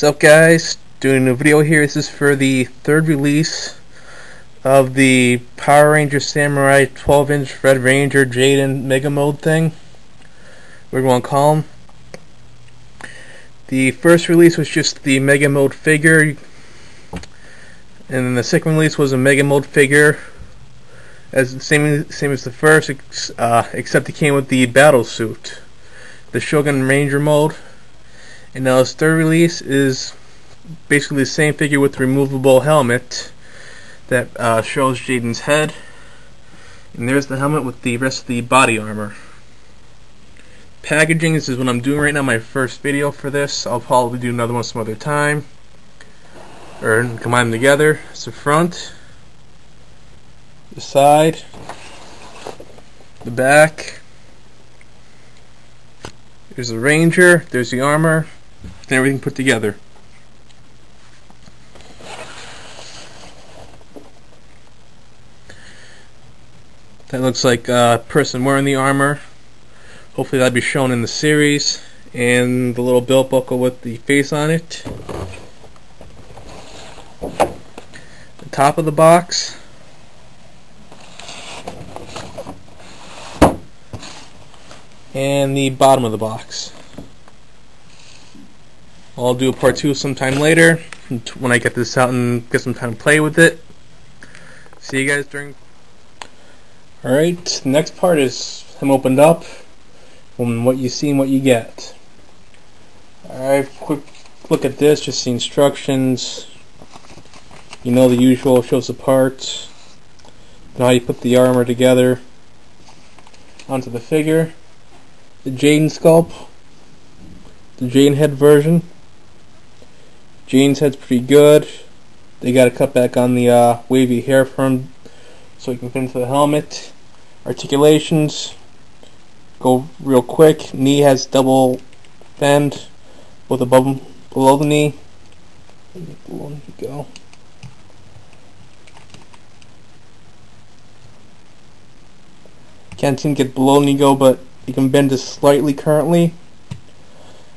What's up, guys? Doing a video here. This is for the third release of the Power Ranger Samurai 12-inch Red Ranger Jaden Mega Mode thing, whatever you want to call them. The first release was just the Mega Mode figure, and then the second release was a Mega Mode figure, as same as the first, except it came with the battle suit, the Shogun Ranger mode. And now his third release is basically the same figure with the removable helmet that shows Jaden's head. And there's the helmet with the rest of the body armor. Packaging, this is what I'm doing right now, my first video for this. I'll probably do another one some other time, or combine them together. It's the front, the side, the back. There's the Ranger, there's the armor, and everything put together. That looks like a person wearing the armor. Hopefully that'll be shown in the series. And the little belt buckle with the face on it. The top of the box. And the bottom of the box. I'll do a part 2 sometime later when I get this out and get some time to play with it. See you guys during. Alright, the next part is him opened up, and what you see and what you get. Alright, quick look at this, just the instructions. You know the usual, shows the parts, and how you put the armor together onto the figure. The Jaden sculpt, the Jaden head version. Jaden's head's pretty good. They got to cut back on the wavy hair from so he can fit into the helmet. Articulations go real quick. Knee has double bend, both above and below the knee. Below the knee go. Can't seem to get below the knee go, but you can bend this slightly currently.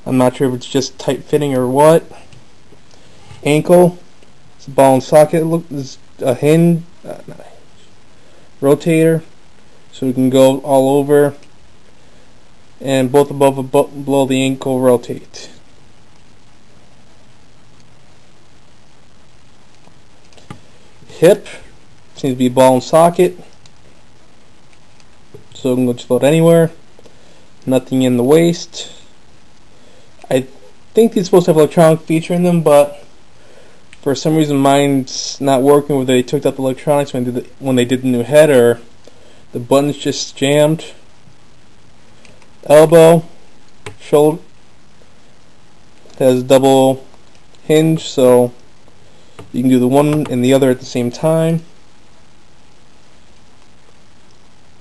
I'm not sure if it's just tight fitting or what. Ankle, it's a ball and socket. Look, there's a hinge, rotator, so we can go all over, and both above and below the ankle rotate. Hip seems to be ball and socket, so it can go just about anywhere. Nothing in the waist. I think these are supposed to have an electronic feature in them, but for some reason mine's not working, whether they took out the electronics when they did the new head, or the buttons just jammed. Elbow, shoulder, has double hinge, so you can do the one and the other at the same time,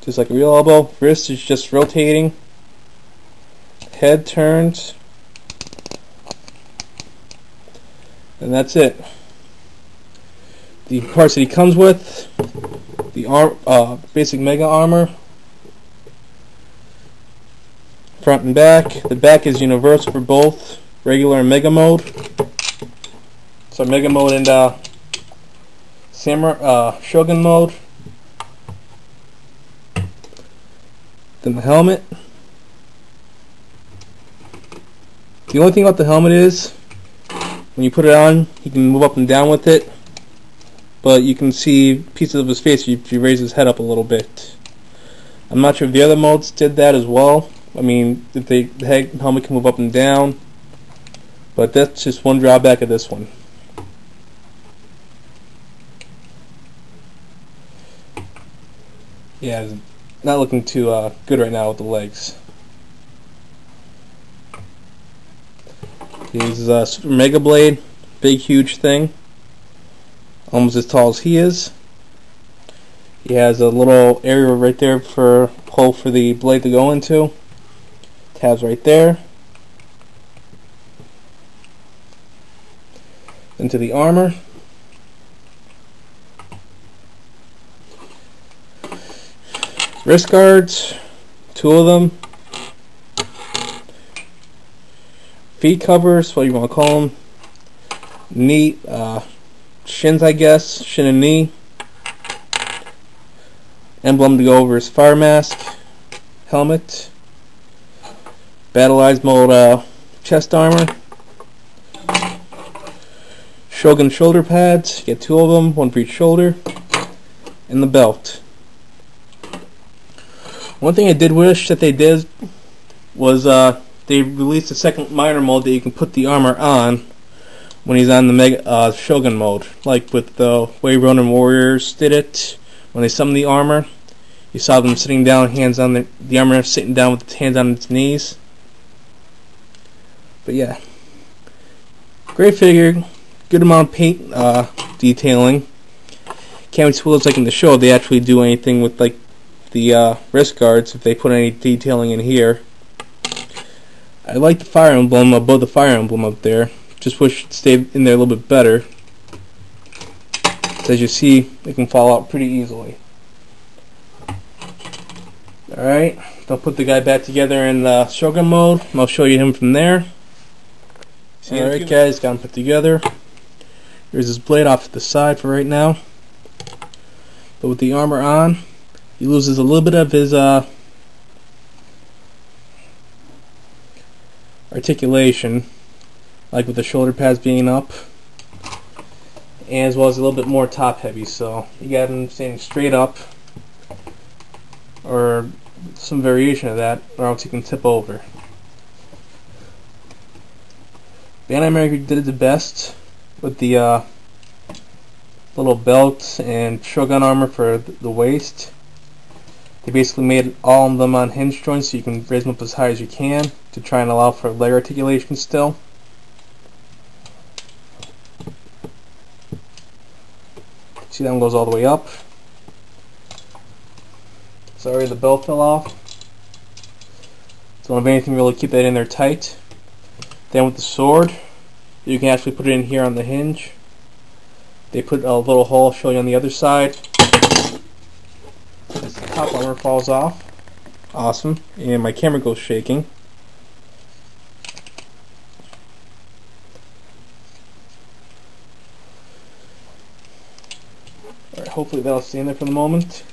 just like a real elbow. Wrist is just rotating. Head turns, and that's it. The parts that he comes with: the basic Mega armor, front and back. The back is universal for both regular and Mega mode. So Mega mode and Shogun mode. Then the helmet. The only thing about the helmet is, when you put it on, you can move up and down with it, but you can see pieces of his face if you raise his head up a little bit. I'm not sure if the other modes did that as well. I mean, if the helmet can move up and down, but that's just one drawback of this one. Yeah, it's not looking too good right now with the legs. He's a Super Mega Blade, big huge thing, almost as tall as he is. He has a little area right there for hole for the blade to go into. Tabs right there. Into the armor. Wrist guards, 2 of them. feet covers, what you want to call them. knee, shins, I guess, shin and knee. Emblem to go over his fire mask, helmet, Battle Mode chest armor, Shogun shoulder pads, get 2 of them, 1 for each shoulder, and the belt. One thing I did wish that they did was they released a second minor mode that you can put the armor on when he's on the Shogun mode, like with the way Ronin Warriors did it. When they summoned the armor, you saw them sitting down, hands on the armor sitting down with its hands on its knees. But yeah, great figure, good amount of paint detailing. Can't wait to see what it's like in the show if they actually do anything with like the wrist guards, if they put any detailing in here. I like the fire emblem above the fire emblem up there. Just wish it stayed in there a little bit better. As you see, it can fall out pretty easily. Alright, I'll put the guy back together in Shogun mode, and I'll show you him from there. Alright guys, got him put together. Here's his blade off to the side for right now. But with the armor on, he loses a little bit of his articulation, like with the shoulder pads being up, and as well as a little bit more top heavy, so you got him standing straight up, or some variation of that, or else he can tip over. Bandai America did it the best with the little belt and Shogun armor for the waist. They basically made all of them on hinge joints so you can raise them up as high as you can to try and allow for leg articulation still. See, that one goes all the way up. Sorry, the belt fell off. So don't have anything really keep that in there tight. Then with the sword, you can actually put it in here on the hinge. They put a little hole showing on the other side. As the top armor falls off. Awesome. And my camera goes shaking. Alright, hopefully that'll stay in there for the moment.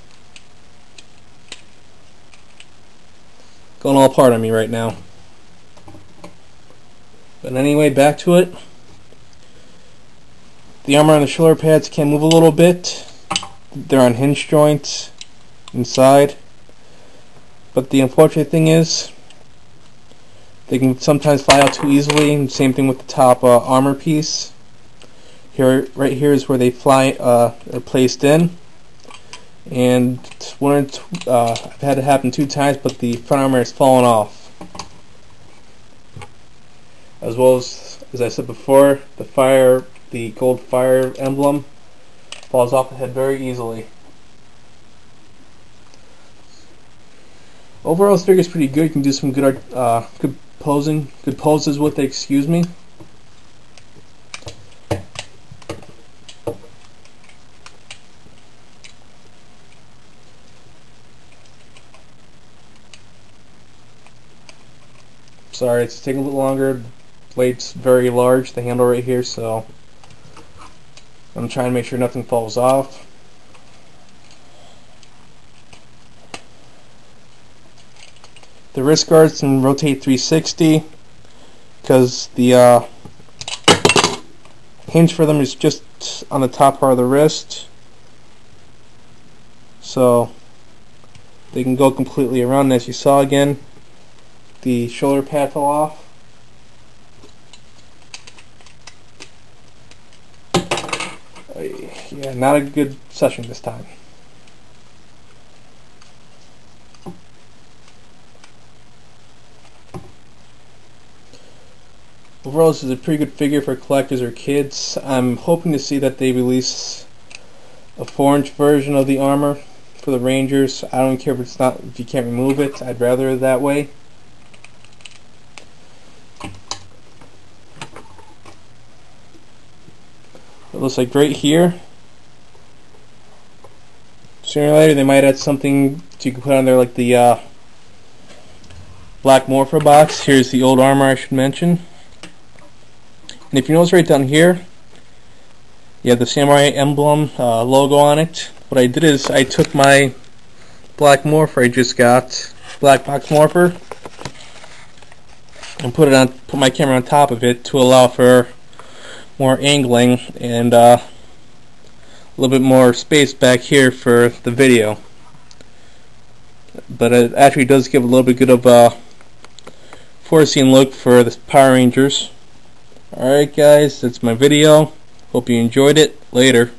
Going all apart on me right now. But anyway, back to it. The armor on the shoulder pads can move a little bit. They're on hinge joints inside. But the unfortunate thing is, they can sometimes fly out too easily. And same thing with the top armor piece. Here, right here is where they fly are placed in. And I've had it happen 2 times, but the front armor has fallen off. As well as I said before, the gold fire emblem falls off the head very easily. Overall, this figure is pretty good. You can do some good poses with it. Excuse me. Sorry, it's taking a little longer. The blade's very large, the handle right here, so I'm trying to make sure nothing falls off. The wrist guards can rotate 360 because the hinge for them is just on the top part of the wrist, so they can go completely around. As you saw again, the shoulder pad fell off. Yeah, not a good session this time. Overall, this is a pretty good figure for collectors or kids. I'm hoping to see that they release a 4-inch version of the armor for the Rangers. I don't care if you can't remove it. I'd rather it that way. It looks like right here, sooner or later they might add something you can put on there, like the black Morpho box. Here's the old armor I should mention. And if you notice right down here, You have the samurai emblem logo on it. What I did is I took my black morpher I just got, black box morpher, and put my camera on top of it to allow for more angling and a little bit more space back here for the video. But it actually does give a little bit good of a forest scene look for the Power Rangers. Alright guys, that's my video. Hope you enjoyed it. Later.